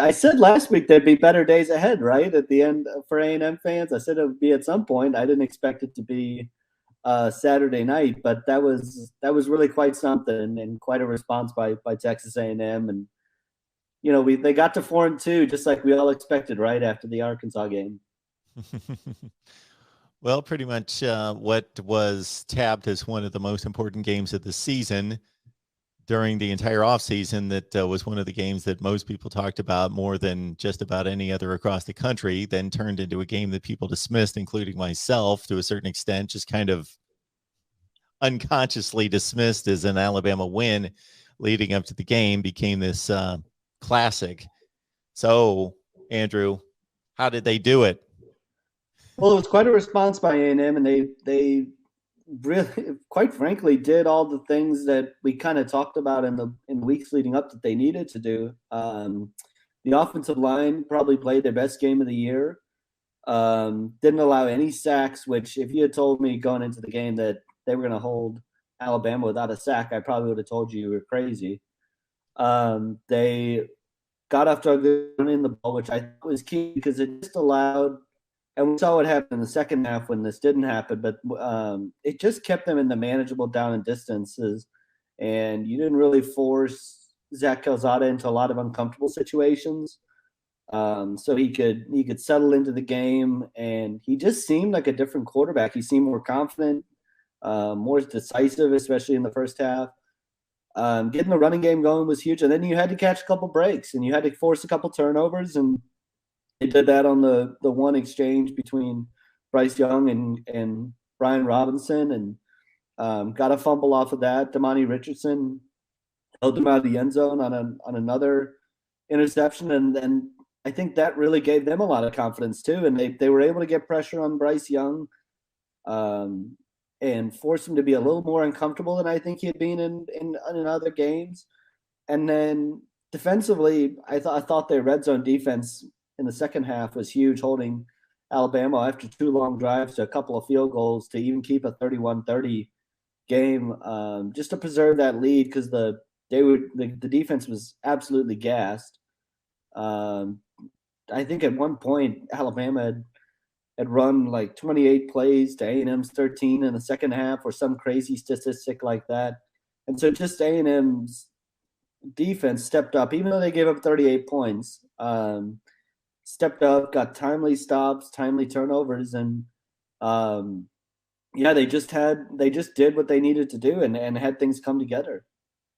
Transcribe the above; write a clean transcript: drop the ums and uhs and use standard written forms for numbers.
I said last week there'd be better days ahead, right? At the end for A&M fans, I said it would be at some point. I didn't expect it to be Saturday night, but that was really quite something and quite a response by Texas A&M. And they got to 4-2 just like we all expected, right after the Arkansas game. Well, pretty much what was tabbed as one of the most important games of the season during the entire offseason, that was one of the games that most people talked about more than just about any other across the country, then turned into a game that people dismissed, including myself to a certain extent, just kind of unconsciously dismissed as an Alabama win leading up to the game, became this classic. So, Andrew, how did they do it? Well, it was quite a response by A&M, and they really, quite frankly, did all the things that we kind of talked about in the weeks leading up that they needed to do. The offensive line probably played their best game of the year. Didn't allow any sacks, which if you had told me going into the game that they were going to hold Alabama without a sack, I probably would have told you were crazy. They got off to a good run in the ball, which I thought was key because it just allowed, and we saw what happened in the second half when this didn't happen, but it just kept them in the manageable down and distances, and you didn't really force Zach Calzada into a lot of uncomfortable situations. So he could settle into the game, and he just seemed like a different quarterback. He seemed more confident, more decisive, especially in the first half. Getting the running game going was huge, and then you had to catch a couple breaks, and you had to force a couple turnovers, and they did that on the one exchange between Bryce Young and Brian Robinson, and got a fumble off of that. Damani Richardson held him out of the end zone on another interception, and I think that really gave them a lot of confidence too, and they were able to get pressure on Bryce Young, and force him to be a little more uncomfortable than I think he had been in other games. And then defensively, I thought their red zone defense in the second half was huge, holding Alabama after 2 long drives to a couple of field goals to even keep a 31-30 game, just to preserve that lead because the defense was absolutely gassed. I think at one point Alabama had run like 28 plays to A&M's 13 in the second half or some crazy statistic like that. And so just A&M's defense stepped up, even though they gave up 38 points, stepped up, got timely stops, timely turnovers. And they just did what they needed to do and had things come together.